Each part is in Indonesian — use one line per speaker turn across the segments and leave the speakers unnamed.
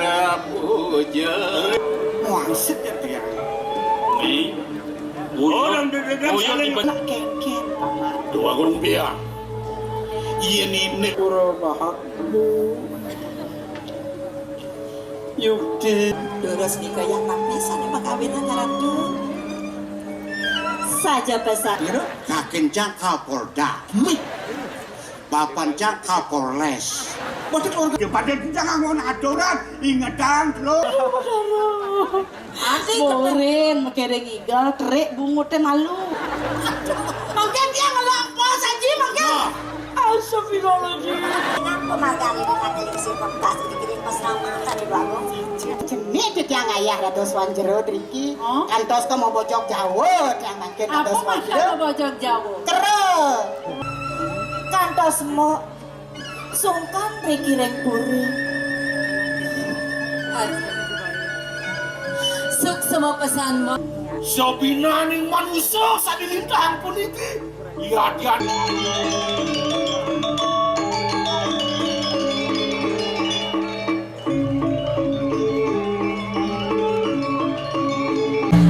Prapuja.
Maksud ya tiang.
Nih.
Orang dagang saling
Ken paman.
Dua gurung biang. Iya nih.
pura bahamu. Yukti.
Terus nikah yang bisa nih makawinan ratu. Saja pesan.
Kakencang Kapolda, Bapancang Kapolres.
Bodoh keluarga pada jangan ngomong adoran, ingat dan lo.
Borin, makereng igal, kerek bungutnya malu. Mungkin dia ngelapor saja, mungkin.
Astagfirullahaladzim.
Pemagang ini nanti si pemtas dikirim peselamatan di belakang.
Jenis itu yang ayah ratus wan jero Riki. Kantos kamu bojok jauh yang makin
Apa
ratus wan
masalah
jero.
bojok jauh?
Keren.
Kantos mo sungkan rekiring puri. Suk semua pesanmu.
Sabina ning manusia sadilintang pun iki. Iya dia.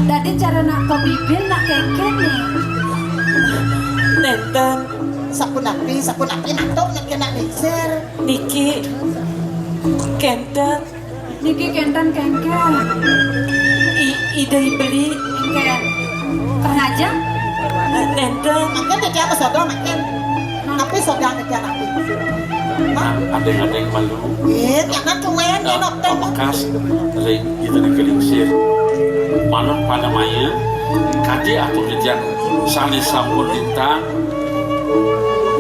Tadi cara nak ke bibir nak keken nih.
Nenten sapun api nato nak kena mixer.
Niki kenten. Niki kenten kengken. Ide beli kengken. Kerja? Nenten.
Makin dia ke sodo makin. Tapi sodang ke dia api.
Ada yang malu.
Jangan cuman dia nokten.
Bekas ring itu dikelingsir. Manon pada maya kaji atau kejang salis sampun lintang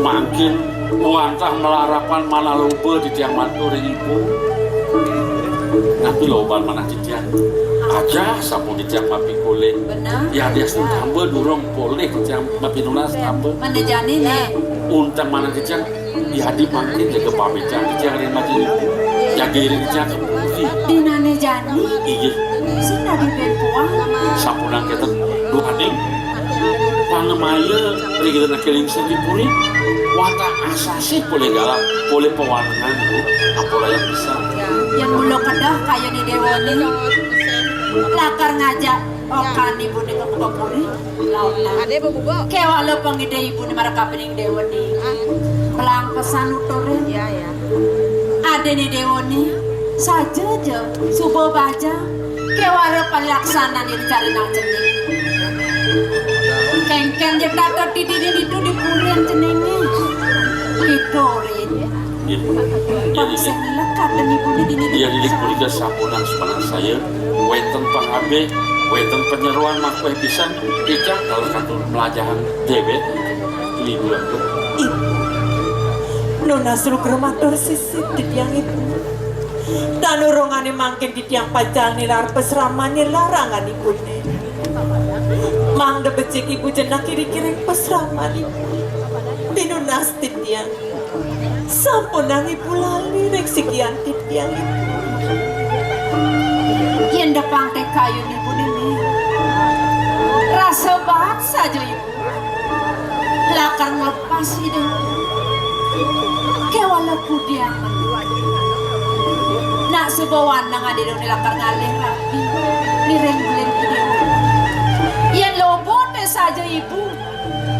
makin muantah melarapan mana lupa di tiang mantu ring ibu tapi loban mana di tiang aja sampun di tiang mapi kulit ya dia sudah tambah durung boleh di tiang mapi nunas tambah
Mana jani nih?
untang mana di tiang ya di makin jaga pamecang di tiang ring mati ya giring di tiang
Di nane jani?
iya
Sina di bentuang.
sapunan kita dua adik pangemaya dari kita nak keling sendiri wata asasi boleh galak boleh pewarnaan apalah yang bisa
Yang mulu kedah kaya di dewani. Lakar ngajak okan ibu ni ke puri. Lautan.
Ade bobo.
Kewalo pangide ibu ni maraka pening dewani. Pelang pesan uturin.
Ya ya.
Ada di dewani. Saja je subuh baca. Kewalo palaksana ni dicari nang cening. Kengkeng je tato di itu di purian ceningnya. Kitorin. Bangsa lekat dan ibu ni dini.
dia didik pulika sapunan sepanang saya weten pangabe weten penyeruan makweh pisan ika kalau kantor melajahan debet liburan
Nona suruh kermatur sisit di tiang ibu. Dan urungannya makin di tiang pacal nilar pesramanya larangan ibu ne. Mang de becik ibu jenak kiri-kiri pesraman ibu. Dinunas di tiang. Sampunang ibu lali rek sekian di tiang ibu.
Yang depan teh kayu ibu ini. Rasa banget saja ibu. Lakar ngelepas ide. Kewala pudiang. Nak sebawan nang ade dong lakar ngalih rapi. Mireng belen pudiang. Yang lobo teh saja ibu.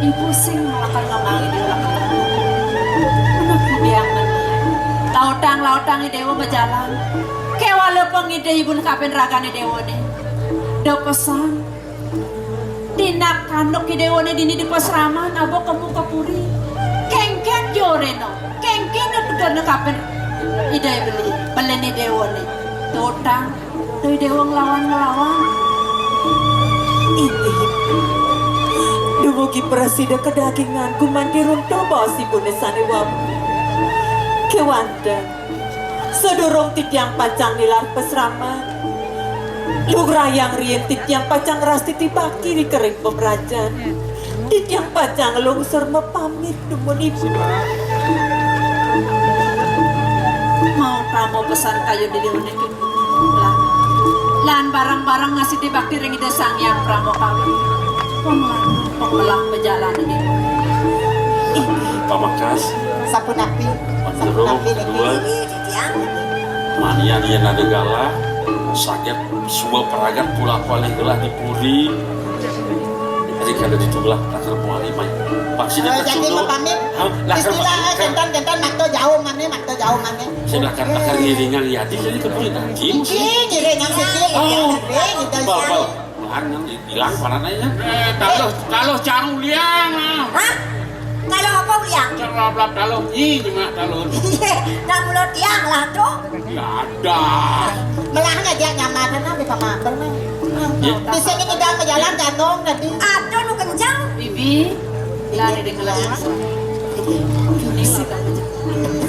Ibu sing lakar ngamali di lakar. Mana pudiang lautang dewa berjalan. Kewala pengide ibu kapen ragane dewa ne. Do pesan. Dinak kanok dewa ne dini di pasraman abo kamu kapuri. Kengken joreno. Kengken itu karena kapan ide beli dewa nih totang dari dewa ngelawan
Ini dumugi presida kedagingan kumandi runto basi bunesane wabu. Kewanda sedurung titiang pacang nilar pesraman. Lugrayang rien titiang pacang ras titibaki di kering pemerajan. Titiang pacang lungsur mepamit dumun ibu.
mau pramu pesan kayu di dewa nih lan barang-barang ngasih di bakti ring ide sang yang pramu kami pemelang berjalan ini
pamakas
Sapun api
Mandoro
niki.
kedua Manian yang ada galah sakit semua peragat pula paling gelah di puri. Jadi kalau ditulah lakar muali mai. Vaksinnya
Jadi
tersuduh.
pamit. Istilah kentan makto jauh mana.
Saya lakar ngiringan ya di sini kepuri nanti.
Kiri yang sikit
Oh,
yang
bal. Yang hilang panannya. Kalau carung liang.
Hah? Kalau apa liang?
Cerap kalau ini mah kalau.
Nak mulut tiang lah tuh.
Ya ada.
Melahnya dia nyaman nabi pamabel mah.
Ya.
Di sini kita berjalan ganong nanti.
Aduh nu kencang.
Bibi, lari di kelas.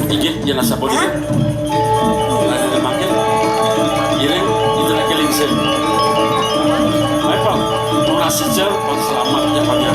Igit yang nasa bodi kan. Lagi dia makin. Giring itu nak kelingsen. Hai Pak, mau nasi cer, Pak selamat ya Pak ya.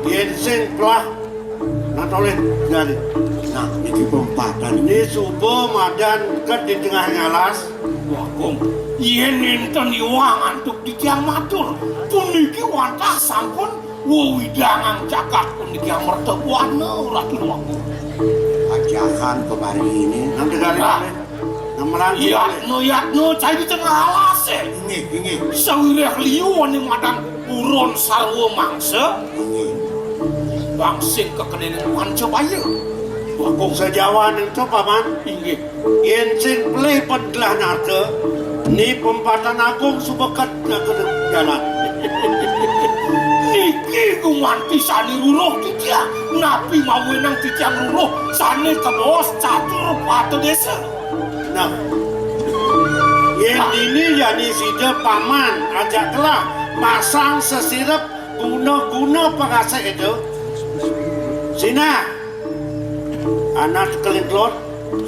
Yenseng pelah natoleh jadi. Nah, ini pempatan. Ini subuh madan ke di tengah ngalas.
Wakung, yen enten iwang antuk di tiang matur. Puniki wantah sampun wewidangang cakat puniki yang mertebuana ratu wakung.
Ajakan kemari ini. Nanti dari mana? Namaran.
Yatno cai di tengah alas
Ini.
sawireh liu wani madang uron sarwo mangsa. Bangsing kekenenen panca bayu.
Wakung sejawan itu paman.
Inggih.
Yenseng pelih pengelah narke. Ni pempatan agung subekat ke jalan.
Niki gumanti sani ruruh titia. Napi mawenang titia ruruh sani ke bos catur patu desa.
Nah, yang ini jadi sida paman ajak kelah masang sesirap guna pengasah itu. Sina, anak kelintlot,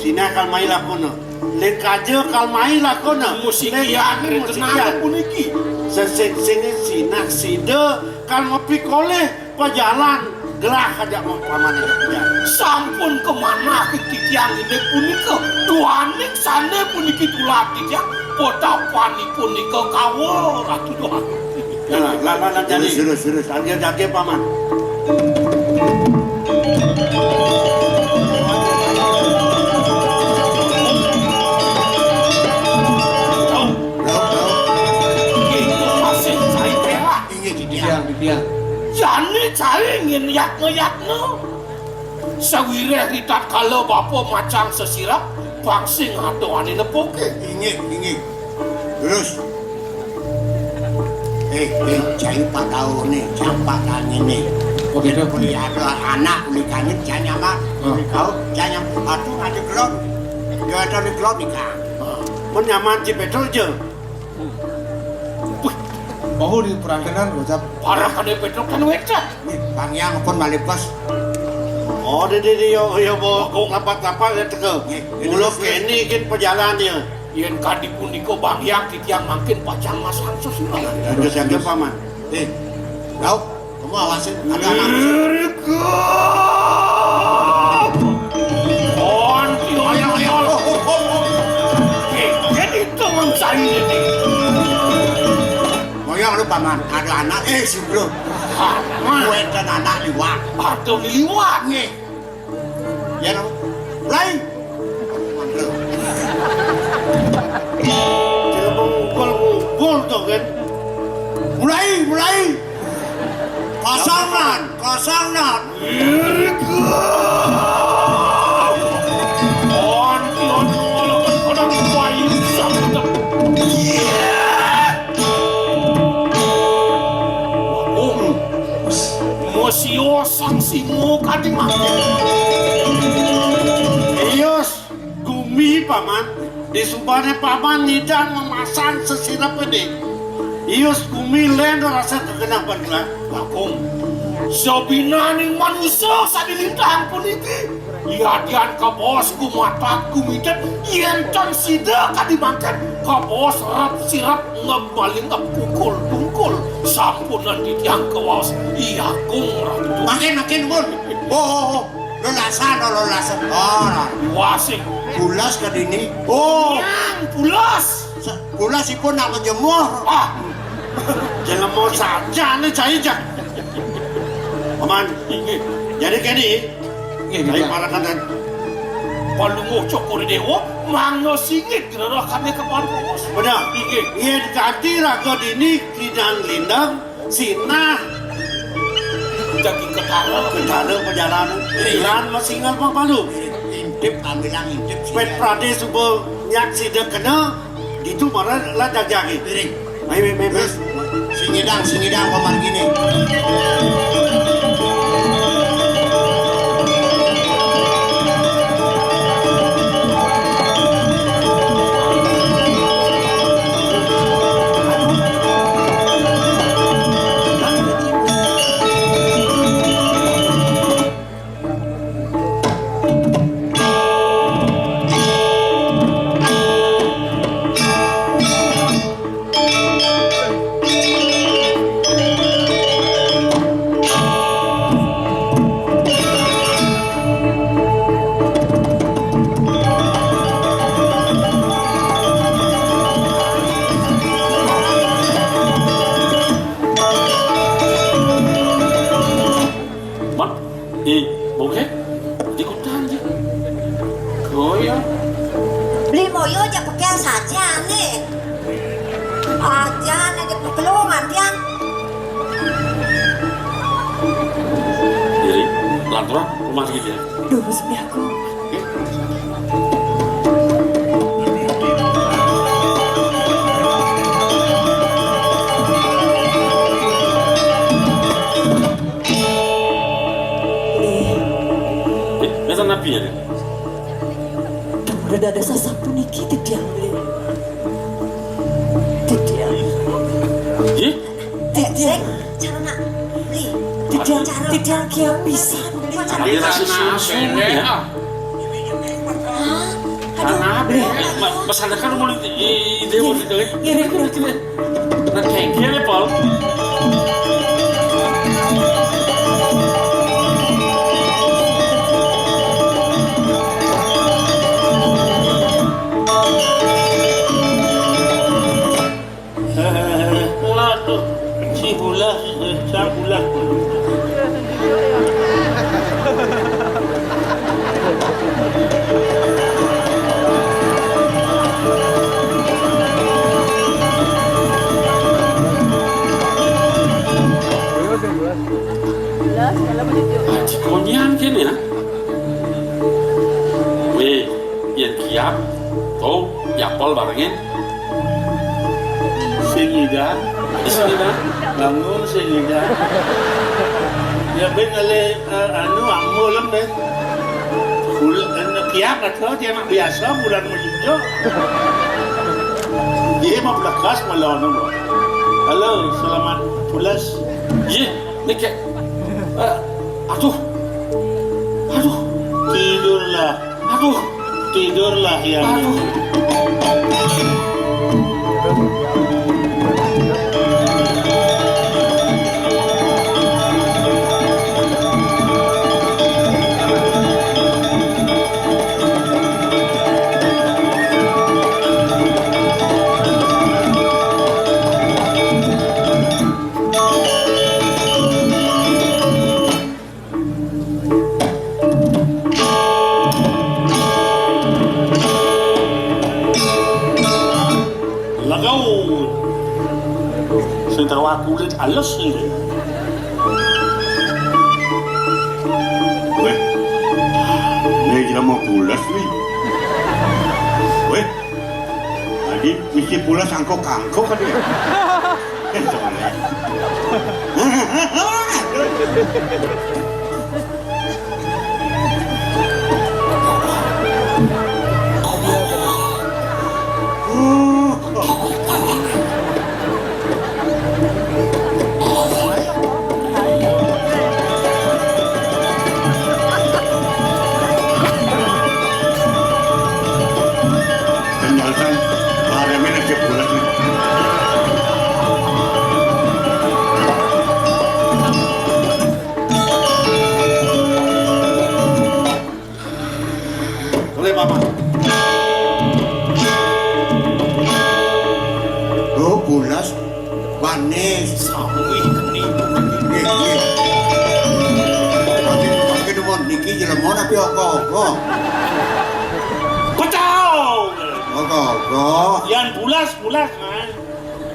sina kalmai lakona. Lekaja kalmai lakona.
Musikian rencana puniki.
Sesing sina sida kalmopi koleh pejalan gelah ajak paman itu pejalan.
Sampun kemana ketikian ini punika. Duanik sana puniki tulah titia. Potapani punika kawo ratu doa.
Lah jadi serius jaga paman.
Jani cari ingin yatno. Sawireh ritat kalau bapa macam sesirap, bangsing atau ani nepoke.
Ingat. Terus. Cari 4 tahun nih, campak nih. Oh gitu. Beli ada anak, beli kanit, jangan mah. Kau jangan atuh ada gelap. Ya ada di gelap nikah. Menyaman cipetol je.
Bahu di perangkenan ucap
Parah kade petrok kan wecat.
Bang yang pun malipas. Oh, yo bawa lapat-lapat ya teke. Ulo kene kin perjalanan dia.
Yen kadi puniko bang yang titiang makin pacang masang sesuatu.
Ada siapa paman? Kau, kamu awasin ada anak.
Jadi teman saya ini.
Moyang lu paman, ada anak sebelum. Gue dan anak liwat.
Atau liwat nih.
Ya dong. Lain. Kita mengumpul tuh kan. Mulai. Kosongan.
Mosio sangsingo kading
Ios, gumi paman. Di subane paman nidang memasang sesirap ini. Ios gumi lendo rasa kegenapan lah.
Bakong, sabinaning manusia sa dilintang puniki. Yadian ka bosku mataku mitet yen can sida ka dimakan ka bos sirap ngebaling ngepukul bungkul sampunan di tiang kewas iya kung ratu
Makin mun. Oh, lolasan.
wasing
Pulas ka dini. Oh,
yang pulas
pulasipun nak menjemur.
Jangan mau saja nih cahaya. Paman, jadi kini dari para kandan
palungo cokor dewa mangno singit gerah kami ke bos
benar. Iya tadi raga dini kidang lindang sinah
jadi ketara
perjalanan jalan masih ingat apa lu?
Intip ambilang intip.
Pet Prade subuh nyak sidak kena itu marah lah jagi.
Piring.
Ayo
Terus singidang paman gini.
Boleh? Ikutan je. Koyo.
Beli moyo aja pakai saja nih. Aja nih pekelungan tiang.
Jadi, lanturan rumah gitu ya.
Duh, resmi aku.
Masa nabi ya?
Udah ada sasapu niki tidiang beli. Tidiang.
Iya?
Tidiang.
Cara nak beli.
Tidiang kia bisa.
Dia susu ya. Karena apa? Masalah kan mau ide mau itu.
Kira kira.
Nah kayak gini Paul. Bulan. Konyan kan ya? Weh, yang kiap, tuh, yapol barengin. Singida, bangun singida. Ya ben ale anu ammo lắm đấy. Kiap atau dia nak biasa bulan mujjo. Dia mau belakas malah anu. Halo, selamat pulas. Ye, nek. Aduh. Tidurlah ya. Tawa kulit halus ini. Weh, ini kita mau pulas nih. Weh, tadi misi pulas angkok-angkok kan ya?
Ada mana dia bulat nih?
Boleh paman.
Oh, bulas, manis.
Samui geni.
Makin mon niki jelemon tapi ogo-ogo.
Pecau.
Ogo-ogo.
Yang bulas kan.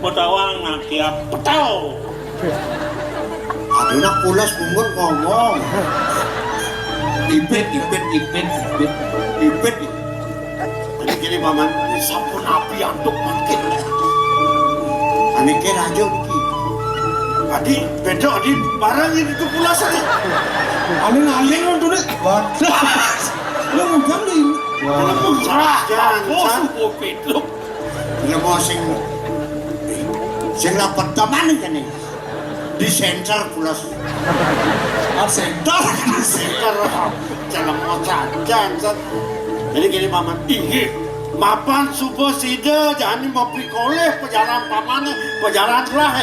Petawang nakia pecau.
Aduh nak bulas bungun ngomong.
Ibet.
Ibet.
Jadi gini paman.
Sampun api antuk makin.
Anike rajo niki.
Adi, bedo adi barang itu pula sih.
Ane ngaleng kan tuh nih. Wah. Lu ngundang nih.
Telepon salah, jangan.
Bos bopet lu.
Bila mau sing dapat teman kan nih. Di center pulas.
Absentor.
Jangan mau jajan. Jadi gini paman.
Iya.
Mapan subuh sida jangan mau pikoleh pejalan pamannya pejalan lah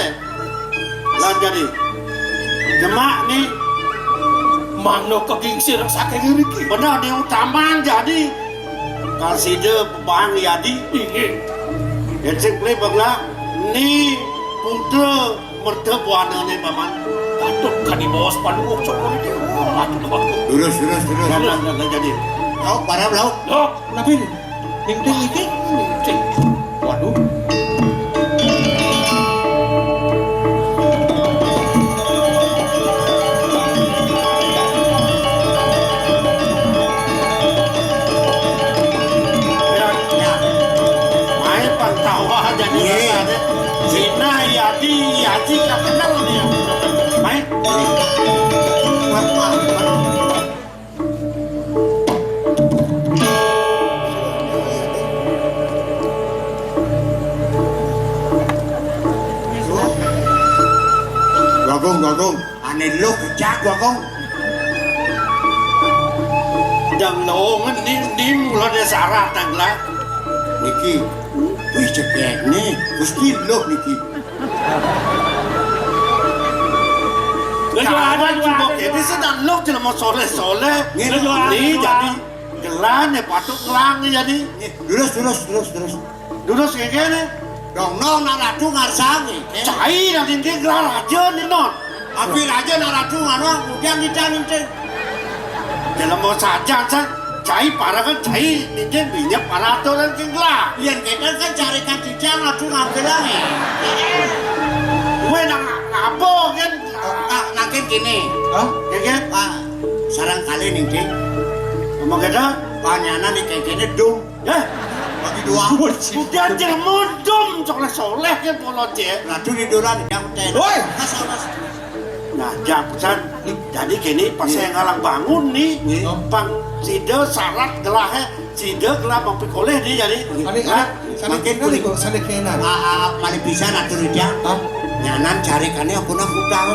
lan jadi jemak nih
Mano kegingsir saking iki.
benar di utaman jadi kalau sida bang jadi
Iya.
yang simply bagla ni putra mertuanya nih paman
Patut kan di bawah panduk cokol itu. Aduh.
Terus.
dan jadi
Kau parah belau.
Loh,
Kenapa ini? Ting-ting iki.
cik.
Waduh.
main pantawa jadi ada Cina Yadi tak kenal dia main
Gagong. Ane lu kejak gagong.
jam lowongan ni mulai dari sarah tanglah
Niki. Wih cepet nih. Gusti lu niki.
Kawan cuma ini sedang lo cuma mau soleh ni jadi gelan ya patut gelang ni jadi
Terus.
duduk kayak gini
Dong nak ratu ngarsangi.
cai nanti dia gelar aja ni non
Api raja nak ratu ngano kemudian kita nanti.
dalam mau saja cai para kan cai ni dia minyak para tu dan gelar
Yang kita kan carikan dijang ratu ngambilang ya.
gue nak apa kan
Nakin gini.
Hah?
kayak
Pak, sarang kali nih ding.
ngomong kita
Panyana nih kayak gini dum.
ya
Bagi dua.
udah jangan mudum soleh kan polo je
Ratu di duran yang teh.
Woi.
nah jangan jadi gini pas saya ngalang bangun nih
Iya.
bang sida syarat gelahnya sida gelah bang pikoleh nih jadi
Ane sana kena kok sana kena.
Mali bisa ratu di jang.
Hah?
Nyanan carikannya aku nak utang.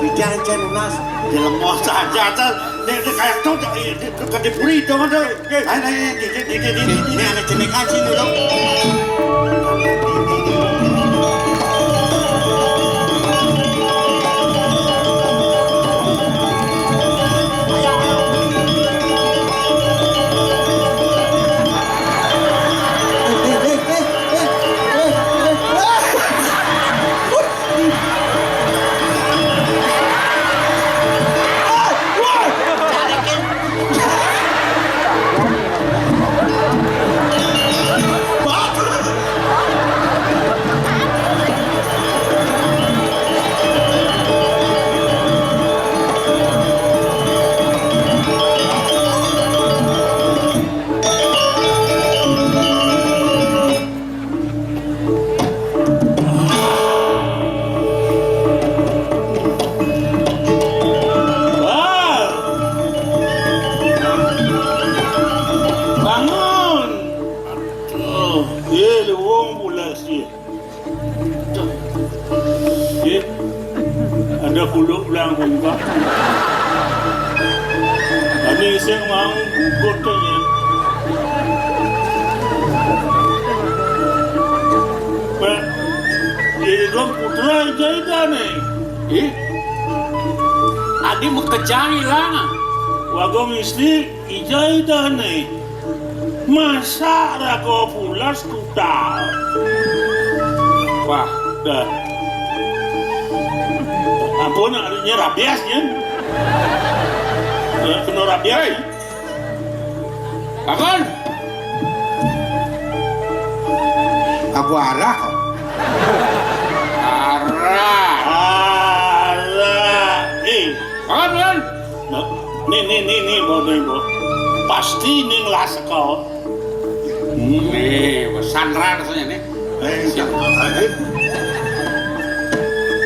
Bicara aja lunas.
dalam mau saja dia kayak tuh ke dipuri dong tuh
Ini ada jenik aja nih dong.
Ada kuluk lang bunga. Kami iseng mang gugot niya. jaitane.
Adi mau kejari lah.
Wagong istri ijaitane. Masa rago pulas kutal.
Wah,
Dah. Ampun, adanya rabias ya. Kena rabias.
bangun.
Apa arah kok?
Arah.
Alah.
Bangun.
Nih, Bo. Pasti ning las kau.
Nih, Sandra rasanya nih.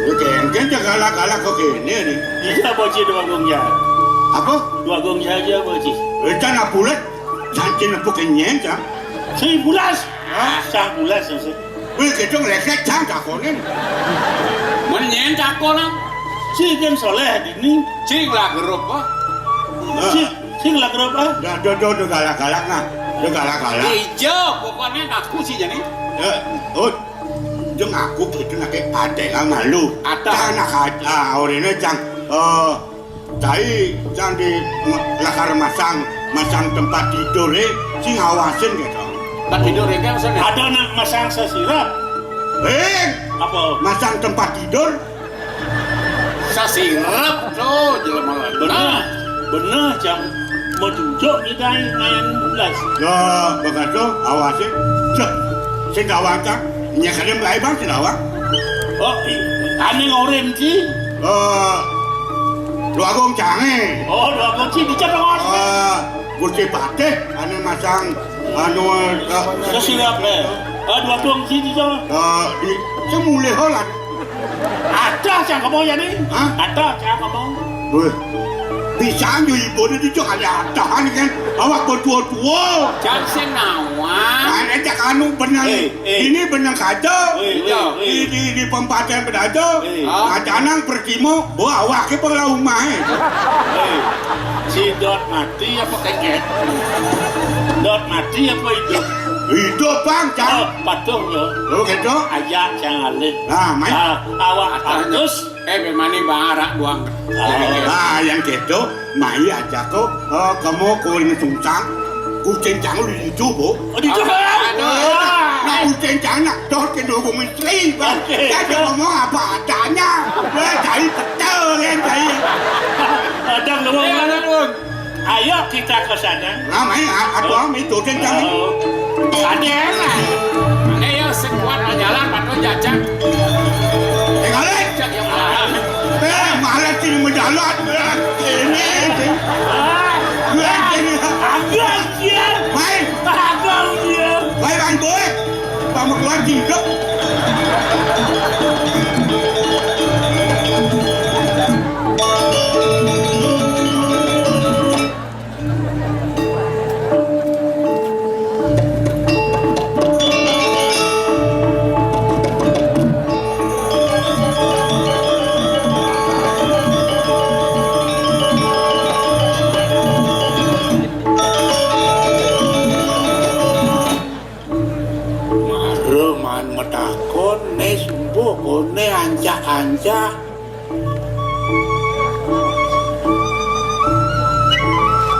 Lu kengken galak-galak kok gini nih.
Iya, Boci dua gongnya.
Apa?
Dua gongnya aja, Boci.
Rencana bulat, jangan apa kenyen jam.
11. Sang bulas sih.
Wih, kita ngelek jam takonin.
Menyen cakol lah.
Si kan soleh ini.
Cing lah gerup kok.
Si ngelak berapa?
Dah galak-galak nah. Dah galak-galak.
Hijau, pokoknya ngaku sih jadi.
Jeng aku gitu nak ada yang malu.
Ada.
Nak ada orangnya jang. Cai jang di lakar masang tempat tidur sing ngawasin gitu.
Tak tidur ya kan sana.
Ada nak masang sesirap. Apa?
Masang tempat tidur.
Sasirap tuh jelema lah.
Benar jam mau tunjuk kita ngayan bulas.
Ya, begitu awasin. Sing ngawakan. Nya kadang mulai bang sing ngawak.
Oh, aneh orang sih.
Lu agung canggih.
Oh, dua kunci di cabang.
Kunci pateh, ane masang
Sesirap le. Dua kunci di cabang.
di semule holan.
Ada yang kamu ya nih?
Hah?
Ada yang kamu.
Bisa nyu ibu ni juga ada tahan kan. Awak bertua-tua.
Jangan senawan.
Ada cak anu benang. Ini benang kaca. Di pempaten pedajo. Adanang pertimo, bawa awak ke pengelau rumah.
Si Dot mati apa kengket? Dot mati apa hidup?
Hidup bang, cak.
Patuh ya.
Lu gitu?
Ayah jangan alik.
Nah, main.
Awak harus.
Bagaimana bang arak buang.
Yang gitu, mai aja kok. Kamu kulit sungsang. Kucing jangan dicoba.
Oh, dicoba.
Nah, kucing jangan dot ke dukung istri, bang. Jadi ngomong apa adanya. Jadi betul kan, jadi.
Ada ngomong mana dong? Ayo kita ke sana.
Nah, main aku itu jangan.
Ada lah.
Ayo sekuat jalan patut jajan.
Tinggalin. Malah sini menjalan. Ini.
Agak siap.
Main.
Agak siap.
Main bang gue. Kamu keluar hidup.
Kone ancak-ancak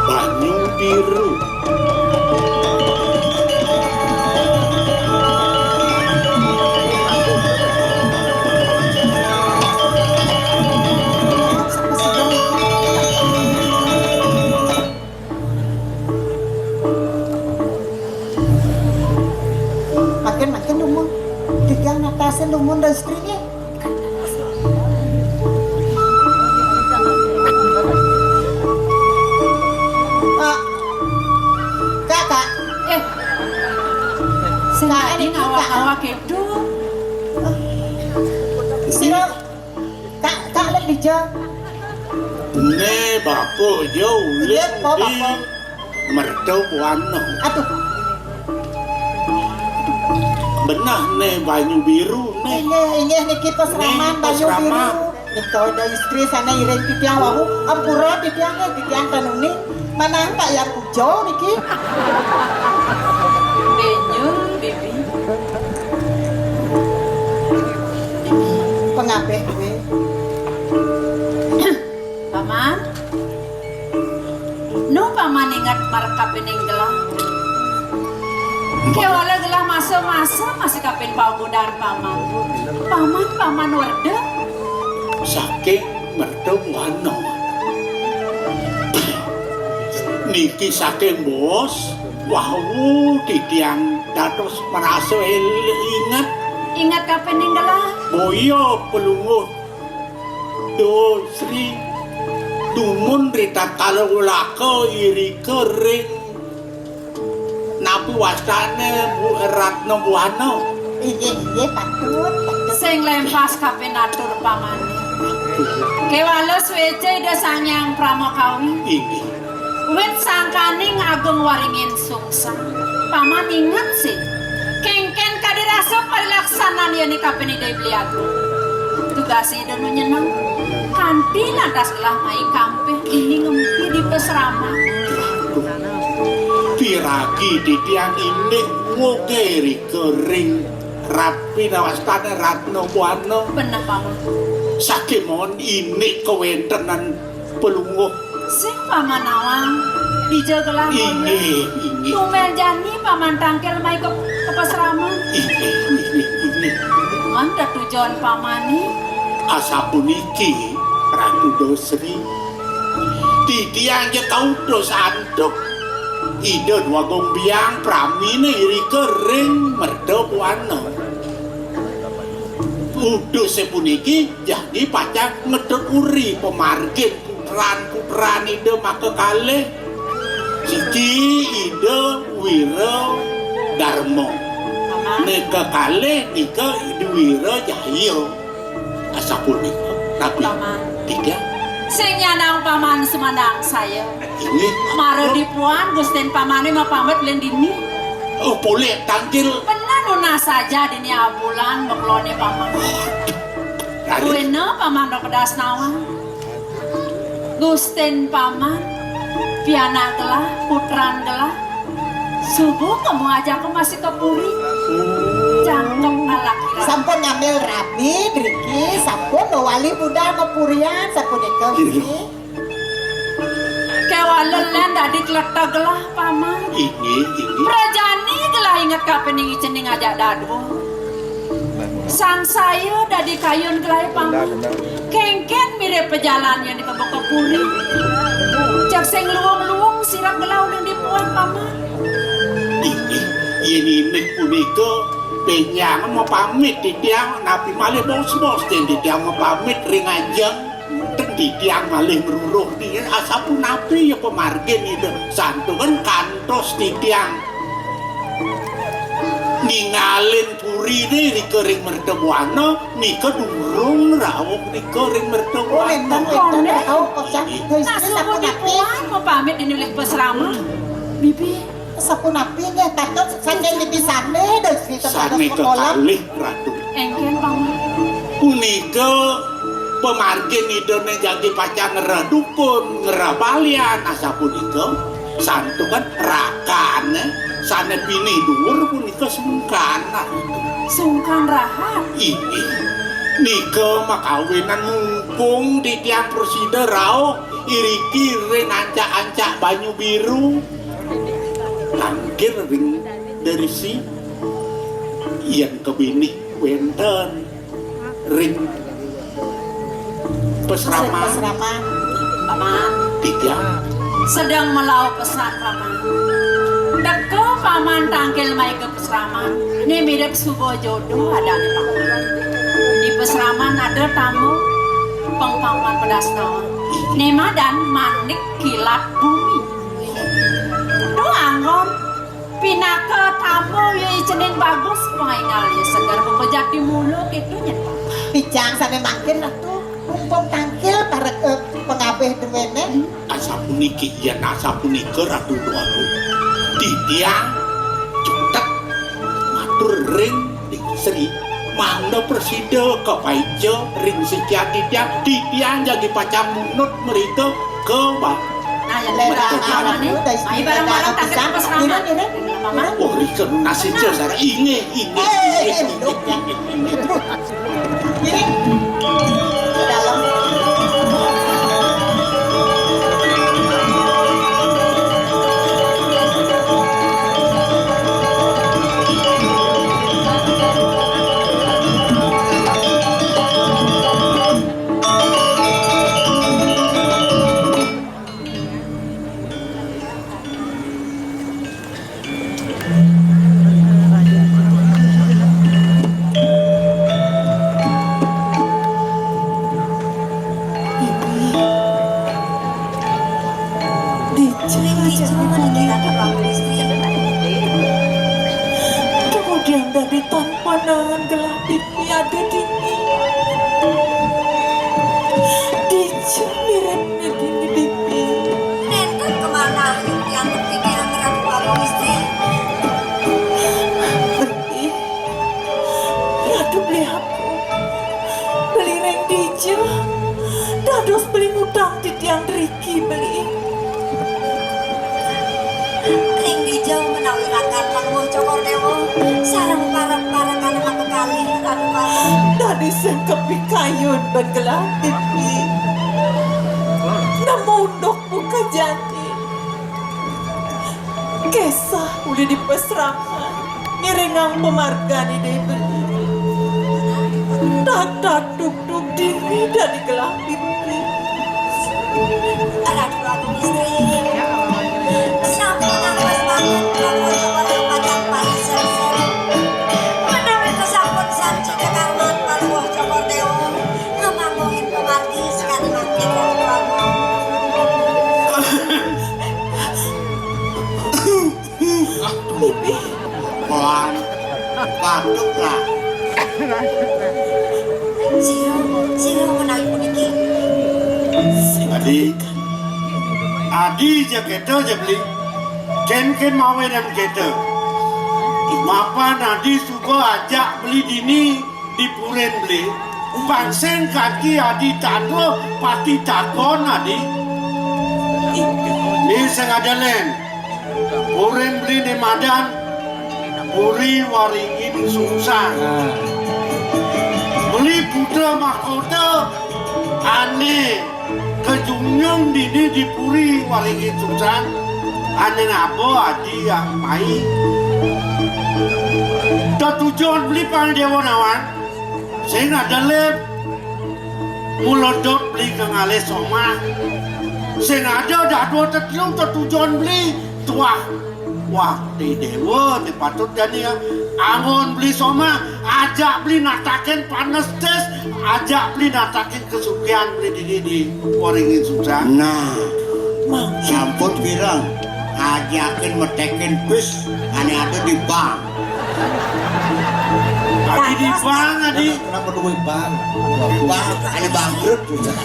banyu biru.
Makin lumun. Tigang natasin lumun dan istrinya. Kakak.
Sengaja awak-awak itu.
Sino? Kak lek dijak.
Ne bapak jauh
Lihat po bapak.
mertau buana.
Aduh,
Benah ne banyu biru ne.
ini niki pasraman banyu biru. Niko ada istri sana ireng titiang wahu. Ampura titiangnya titiang tanuni. Mana tak ya pujo niki?
Benyul, bibi.
Pengap
lamar kapening gelah. Kewala gelah masa-masa masih kapin pamudar paman. Paman warda.
Saking merdu wano. Niki saking bos. Wau titiang dados merasa ingat.
Ingat kapening gelah.
Boyo pelungut. Do Sri tumun rita kalau laka iri kering nabi wasane Bu Ratno Buana
Iya patut.
Sing lempas kapen atur paman. Kewala swece de sangyang pramokawi.
ini
Wit sangkaning agung waringin sungsa. Paman ingat sih. Kengken kadirasa parilaksanan yani kapen ide beliatu. Tugas ide nu nyeneng. Kanti lantas gelah mai kampe ini ngempi di pesrama.
piragi di tiang ini ngokeri kering rapi nawastane Ratno Buana
Bener paman.
sakimon ini kewentenan pelungut
Sing paman awang dijagelah
ini
Tumel jani paman tangkel mai ke pesrama.
ini
Manda tujuan pamani.
asapuniki Ratu Dosri titiang je kau dos anduk ide dua gong biang pramine iri kering merdo buana udah sepuniki jadi pacak ngedek uri pemargin putran ide maka kale siki ide wiro darmo
Paman.
neka kale nika ide wiro jahyo asapunika tapi
Paman.
tidak
Sing nyanang paman semandang saya.
ini
Maro di puan Gusten pamane ma pamit lendini.
oh boleh tangkil
Benar nuna saja dini abulan meklone paman.
Raden
Buena paman do pedas nawan. Gusten paman piana gelah putran gelah. Subuh kamu ajak ke masih ke puri. Cangkem ala kira.
Sampun ngambil rapi, driki, sampun wali budal ngepurian, sampun dikawin.
Kewalelen dadi kletak gelah paman.
ini
Prajani gelah ingat kapening icening ajak dadu. Sang sayo dadi kayun gelah paman. Kengken mirip pejalan yang dikebok ke puri. Cak sing luwung-luwung sirap gelah udah dipuan paman.
ini punika penyang mau pamit di tiang nabi malih bos di tiang mau pamit ring ajang dan di tiang malih meruruh di asapun nabi ya pemargin itu santu kan kantos di tiang ningalin puri ini di kering mertebuana nika durung rawok di kering
Oh,
mertebuana
lintang tahu kok ya.
Nah subuh dipuan mau pamit di nulik pesrama. Bibi.
Sampun api nya patut saking di sana dan cerita pada
sane
sekolah.
kekalih ratu
Engken paman.
punika pemargin idone jadi pacar ngeradukun ngerabalian asa punika santu kan rakan sane pini dhuwur punika sungkan
Sungkan rahat.
ini nika makawinan mumpung di tiang presida rao iriki ring ancak-ancak banyu biru langkir ring dari si yang kebini wenten ring pesrama
Asrama.
Paman.
tiga
Sedang melau pesan paman. Teko paman tangkil mai ke pesraman. Ini mirip subuh jodoh ada nih paman. Di pesraman ada tamu pengpaman pedas nawa. Nema dan manik kilat bumi. Doangon pinaka tamu yang cening bagus pengaingal ya segar bebejak di mulut itu nyata.
Pijang sana makin tuh mumpung tangkil para pengabeh duwene.
asapuniki ya asapunika ratu duaru di tiang cetek matur ring di sri mana presida ke paijo ring sejati di tiang jadi pacam munut mereka ke
Nah yang
Lera
barang-barang nih, mai barang-barang tangkil ke pesraman. Paman.
oh rika nasi jasa ini
Duduk ya. Kiri. Ke dalam.
di tanpa nangan gelap ada dini. Dijo mirip dini dini.
Nenton kemana yang berpikir ngeramu kamu istri?
Beli, radu beli aku, beli reng Dijo, dados beli ngutang di tiang Riki beli.
Ring dijauh menawi rakan Pangwo Cokor Dewo sareng parang-parang kana matu kali anu kamu.
Tadi sengkepi kayun bergelar pipi. Namundok buka jati. Kesah udah dipesrahkan. Ngiringang pemargani deh beli. Tata duk-duk dini dari gelar pipi.
Aduh istri. Sampun awas bangun Pangwo Cokor Padang Pariser. Menawi kesampun sanci dekarman Pangwo Cokor Dewo ngamangguhin pemargi sekali makin ratu kamu.
Pipi.
Koan, batuk lah.
Siro menawi puniki.
Adi je kita je beli. Ken mawe dan kita. Mapa Nadi suka ajak beli dini di Puren beli. Pangseng kaki Adi tato pati takon Adi. Ini sengaja len. Puren beli di Madan. Puri waringin susah. Beli putra mahkota aneh. Kejungyong dini di Puri waringin susah. Aneh ngabo Adi yang main. Tujuan beli pang Dewa Nawan. Saya nggak dalem. Mulodot beli ke ngale soma. Saya nggak ada dua tertiung tujuan beli tuah. Wah di Dewa di patut jadi ya. Angon beli soma. Ajak beli nataken panas tes. Ajak beli nataken kesugihan beli di waringin susah.
Nah, sampun pirang. Ajakin metekin bis, ane ada di bank.
Adi di bank Adi.
Kenapa duit bang?
Bank, ane bangkrut juga.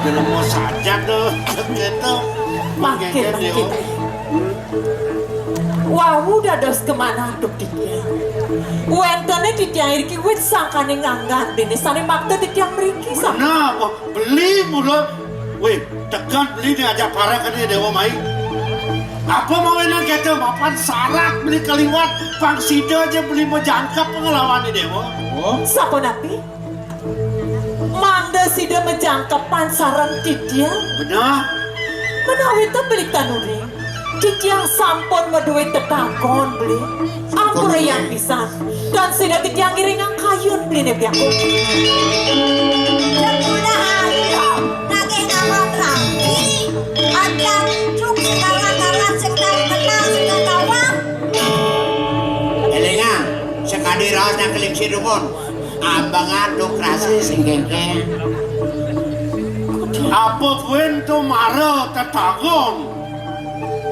Dalam mau saja tuh, gitu.
Makin. Wah, udah dos kemana tuh dia? Wentane di tiang Riki, wet sangkane nganggan dini. Sane makta di tiang Riki sama.
Nah, beli mulu. Wih, tekan beli nih aja parah kan dia Dewa Mai. Apa mau enak kita mapan sarak beli kaliwat pangsida aja beli menjangkap pengelawan di Dewa.
Siapa nabi? Manda sida menjangkap pansaran tidia.
Benar.
Menawi itu beli tanuri. Tidia sampun meduit tetakon beli. Ampura yang pisan. Dan sida tidia ngiringan kayun beli nebi aku.
Sudah ayo, nagih nawang rapi. Ada cuk segala-galan sing tau kenal sing nawang.
Elingan, sekali raos na keling si Rumon. Abangan lokrasi sing gengke.
Apa pun tu marah tetagon.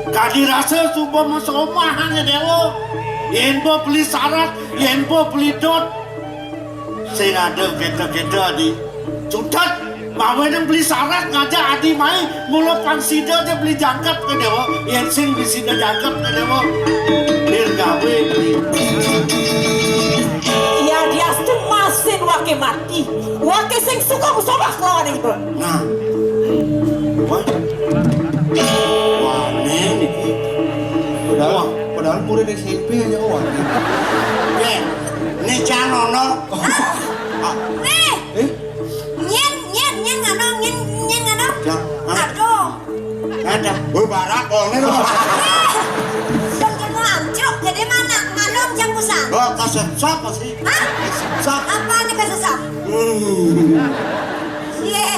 Kadi rasa subuh masomahan ya Dewa. Yenbo beli syarat, yenbo beli dot. Saya ada kita di cutat. Bawa yang beli syarat ngajak Adi mai mulut pangsida aja beli jangkap ke Dewa. Yang sing beli sida jangkap ke Dewa. Biar gawe beli.
Ya dia masin wake mati. Wake sing suka musobah lawan itu.
Nah, wah, ini.
Padahal murid SMP aja wah.
Ini canono.
Nih, nyen ngano. Aduh.
Ada, barak kongnya loh.
Jangan lancuk, jadi mana? Nganong jangkusan.
Oh, kesesap sih.
Hah?
Kesesap.
Apa nih kesesap? Ye,